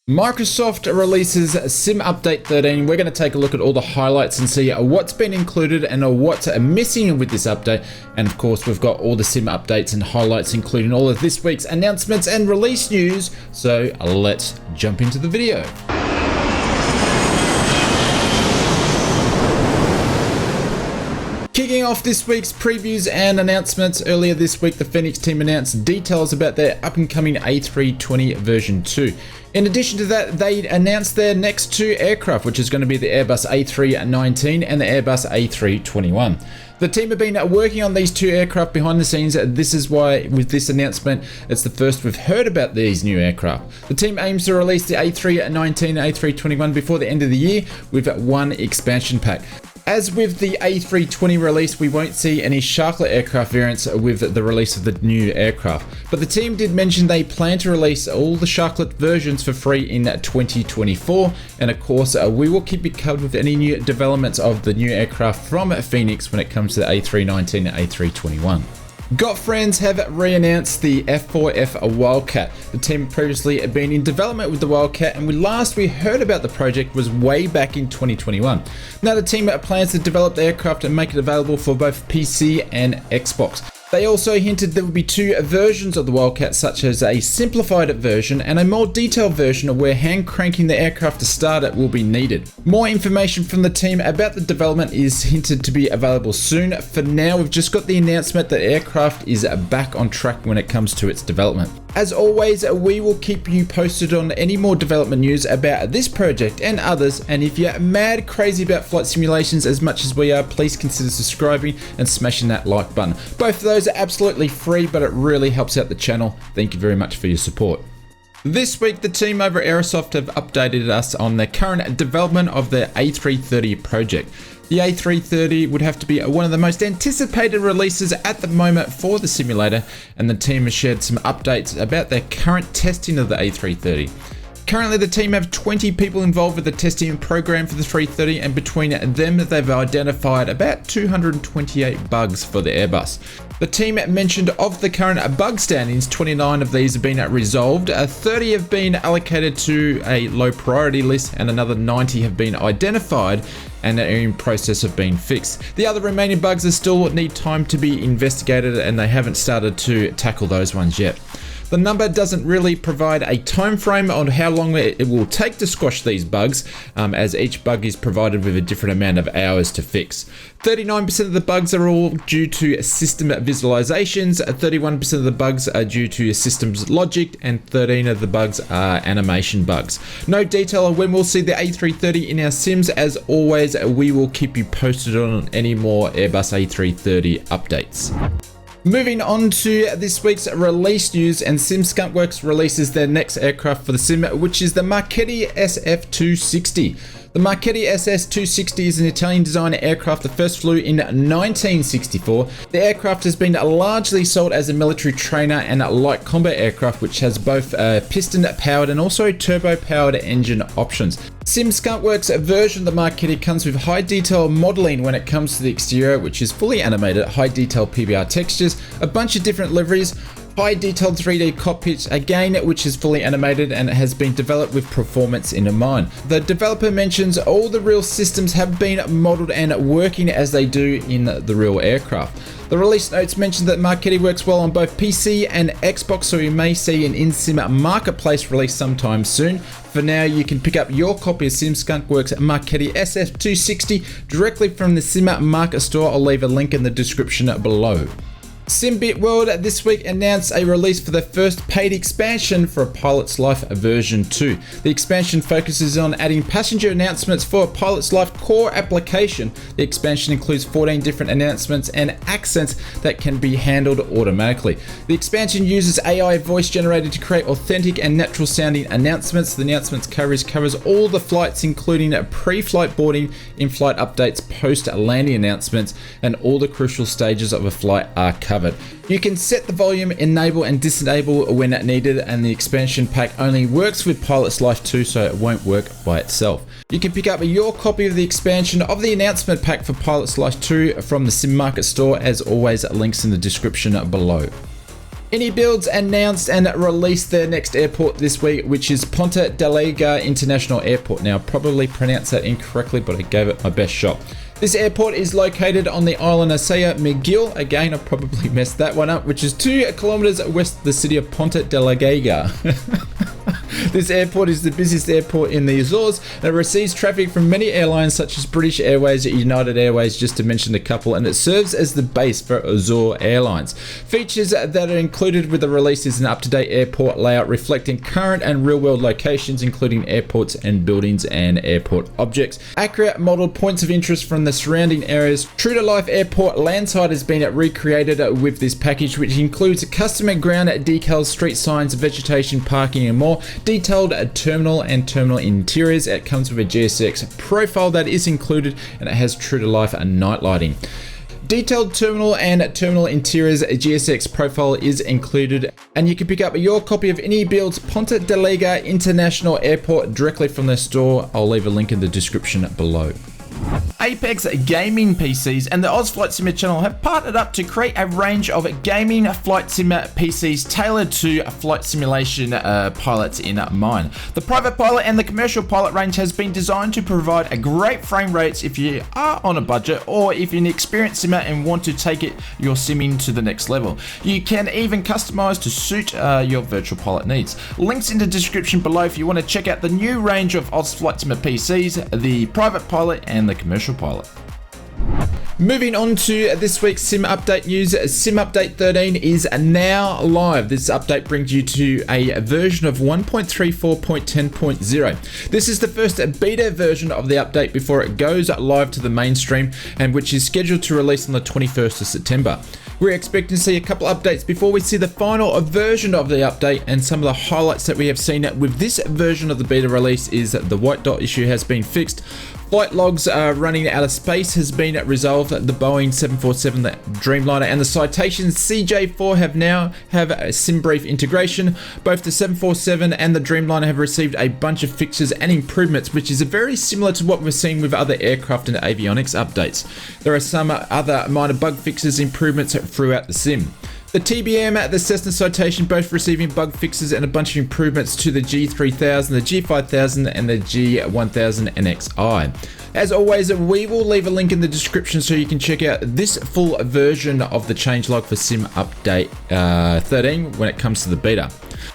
Microsoft releases Sim Update 13. We're going to take a look at all the highlights and see what's been included and what's missing with this update. And of course, we've got all the Sim updates and highlights, including all of this week's announcements and release news. So let's jump into the video. Kicking off this week's previews and announcements, earlier this week the Phoenix team announced details about their up-and-coming A320 version 2. In addition to that, they announced their next two aircraft, which is going to be the Airbus A319 and the Airbus A321. The team have been working on these two aircraft behind the scenes. This is why, with this announcement, it's the first we've heard about these new aircraft. The team aims to release the A319 and A321 before the end of the year with one expansion pack. As with the A320 release, we won't see any Sharklet aircraft variants with the release of the new aircraft. But the team did mention they plan to release all the Sharklet versions for free in 2024. And of course, we will keep you covered with any new developments of the new aircraft from Phoenix when it comes to the A319 and A321. Gotfriends have re-announced the F4F Wildcat. The team previously had been in development with the Wildcat, and last we heard about the project was way back in 2021. Now the team plans to develop the aircraft and make it available for both PC and Xbox. They also hinted there would be two versions of the Wildcat, such as a simplified version and a more detailed version where hand cranking the aircraft to start it will be needed. More information from the team about the development is hinted to be available soon. For now, we've just got the announcement that aircraft is back on track when it comes to its development. As always, we will keep you posted on any more development news about this project and others. And if you're mad crazy about flight simulations as much as we are, please consider subscribing and smashing that like button. Both of those are absolutely free, but it really helps out the channel. Thank you very much for your support. This week, the team over at Aerosoft have updated us on the current development of the A330 project. The A330 would have to be one of the most anticipated releases at the moment for the simulator, and the team has shared some updates about their current testing of the A330. Currently, the team have 20 people involved with the testing program for the 330, and between them, they've identified about 228 bugs for the Airbus. The team mentioned of the current bug standings, 29 of these have been resolved, 30 have been allocated to a low priority list, and another 90 have been identified and are in process of being fixed. The other remaining bugs still need time to be investigated, and they haven't started to tackle those ones yet. The number doesn't really provide a time frame on how long it will take to squash these bugs, as each bug is provided with a different amount of hours to fix. 39% of the bugs are all due to system visualizations, 31% of the bugs are due to systems logic, and 13 of the bugs are animation bugs. No detail on when we'll see the A330 in our sims. As always, we will keep you posted on any more Airbus A330 updates. Moving on to this week's release news, and SimSkunkWorks releases their next aircraft for the sim, which is the Marchetti SF260. The Marchetti SF260 is an Italian design aircraft that first flew in 1964. The aircraft has been largely sold as a military trainer and a light combat aircraft, which has both piston powered and also turbo powered engine options. SimSkunkWorks' version of the Marchetti comes with high detail modeling when it comes to the exterior, which is fully animated, high detail PBR textures, a bunch of different liveries, high detailed 3D cockpits, again which is fully animated and has been developed with performance in mind. The developer mentions all the real systems have been modeled and working as they do in the real aircraft. The release notes mention that Marchetti works well on both PC and Xbox, so you may see an in-sim marketplace release sometime soon. For now, you can pick up your copy of SimSkunkWorks Marchetti SF260 directly from the Sim Market store. I'll leave a link in the description below. Simbit World this week announced a release for the first paid expansion for A Pilot's Life version 2. The expansion focuses on adding passenger announcements for A Pilot's Life core application. The expansion includes 14 different announcements and accents that can be handled automatically. The expansion uses AI voice generated to create authentic and natural sounding announcements. The announcements coverage covers all the flights, including pre-flight boarding, in-flight updates, post-landing announcements, and all the crucial stages of a flight are covered. You can set the volume, enable and disable when needed, and the expansion pack only works with Pilot's Life 2, so it won't work by itself. You can pick up your copy of the expansion of the announcement pack for Pilot's Life 2 from the Sim Market store. As always, links in the description below. Any Builds announced and released their next airport this week, which is Ponta Delgada International Airport. Now, I probably pronounced that incorrectly, but I gave it my best shot. This airport is located on the island of Saya Miguel. Again, I probably messed that one up, which is 2 kilometers west of the city of Ponta Delgada. This airport is the busiest airport in the Azores and it receives traffic from many airlines such as British Airways, United Airways, just to mention a couple, and it serves as the base for Azore Airlines. Features that are included with the release is an up-to-date airport layout reflecting current and real-world locations, including airports and buildings and airport objects. Accurate modelled points of interest from the surrounding areas. True-to-life airport landside has been recreated with this package, which includes custom ground decals, street signs, vegetation, parking, and more. Detailed terminal and terminal interiors. It comes with a GSX profile that is included, and it has true-to-life night lighting. Detailed terminal and terminal interiors GSX profile is included, and you can pick up your copy of Any Builds Ponta Delgada International Airport directly from their store. I'll leave a link in the description below. Apex Gaming PCs and the Oz Flight Simmer channel have partnered up to create a range of gaming flight simmer PCs tailored to flight simulation pilots in mind. The private pilot and the commercial pilot range has been designed to provide a great frame rates if you are on a budget or if you're an experienced simmer and want to take your simming to the next level. You can even customize to suit your virtual pilot needs. Links in the description below if you want to check out the new range of Oz Flight Simmer PCs, the private pilot and the commercial pilot. Moving on to this week's Sim Update news. Sim Update 13 is now live. This update brings you to a version of 1.34.10.0. This is the first beta version of the update before it goes live to the mainstream, and which is scheduled to release on the 21st of September. We're expecting to see a couple updates before we see the final version of the update, and some of the highlights that we have seen with this version of the beta release is that the white dot issue has been fixed. Flight logs running out of space has been resolved. The Boeing 747, the Dreamliner, and the Citation CJ4 have a SimBrief integration. Both the 747 and the Dreamliner have received a bunch of fixes and improvements, which is very similar to what we've seen with other aircraft and avionics updates. There are some other minor bug fixes, improvements throughout the sim. The TBM, the Cessna Citation, both receiving bug fixes and a bunch of improvements to the G3000, the G5000, and the G1000 NXI. As always, we will leave a link in the description so you can check out this full version of the changelog for Sim Update 13 when it comes to the beta.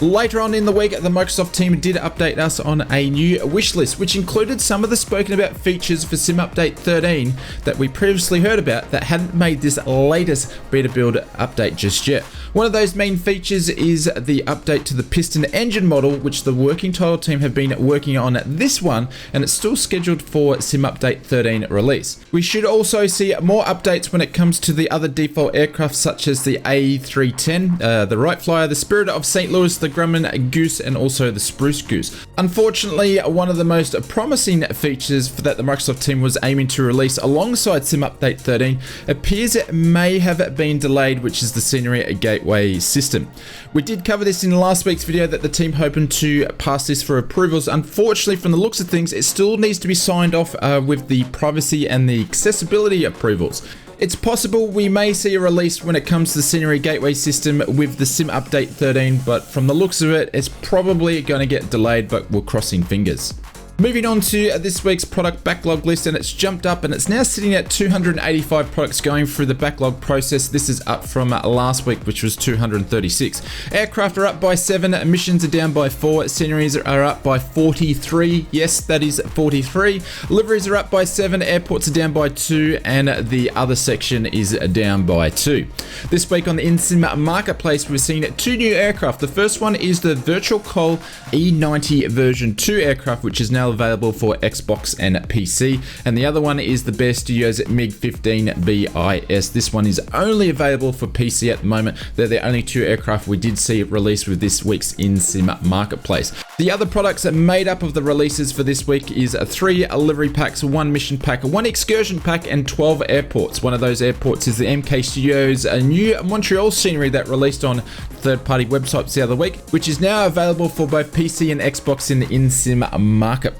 Later on in the week, the Microsoft team did update us on a new wish list, which included some of the spoken about features for Sim Update 13 that we previously heard about that hadn't made this latest beta build update just yet. One of those main features is the update to the piston engine model, which the working title team have been working on this one, and it's still scheduled for Sim Update 13 release. We should also see more updates when it comes to the other default aircraft such as the A310, the Wright Flyer, the Spirit of St. Louis, the Grumman Goose, and also the Spruce Goose. Unfortunately, one of the most promising features that the Microsoft team was aiming to release alongside Sim Update 13 appears it may have been delayed, which is the Scenery Gateway system. We did cover this in last week's video that the team hoping to pass this for approvals. Unfortunately, from the looks of things, it still needs to be signed off with the privacy and the accessibility approvals. It's possible we may see a release when it comes to the Scenery Gateway system with the Sim Update 13, but from the looks of it, it's probably going to get delayed, but we're crossing fingers. Moving on to this week's product backlog list, and it's jumped up and it's now sitting at 285 products going through the backlog process. This is up from last week, which was 236. Aircraft are up by 7, missions are down by 4, sceneries are up by 43. Yes, that is 43. Liveries are up by 7, airports are down by 2, and the other section is down by 2. This week on the InSim Marketplace, we've seen 2 new aircraft. The first one is the Virtual Col E90 version 2 aircraft, which is now available for Xbox and PC, and the other one is the Bear Studios MiG-15 BIS. This one is only available for PC at the moment. They're the only 2 aircraft we did see released with this week's InSim Marketplace. The other products made up of the releases for this week is 3 livery packs, 1 mission pack, 1 excursion pack, and 12 airports. One of those airports is the MK Studios, a new Montreal scenery that released on third-party websites the other week, which is now available for both PC and Xbox in the InSim Marketplace.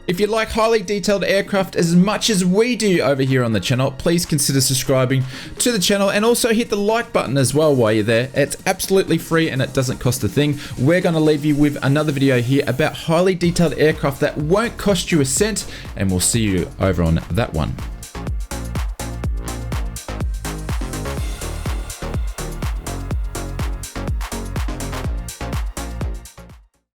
If you like highly detailed aircraft as much as we do over here on the channel, please consider subscribing to the channel and also hit the like button as well while you're there. It's absolutely free and it doesn't cost a thing. We're going to leave you with another video here about highly detailed aircraft that won't cost you a cent, and we'll see you over on that one.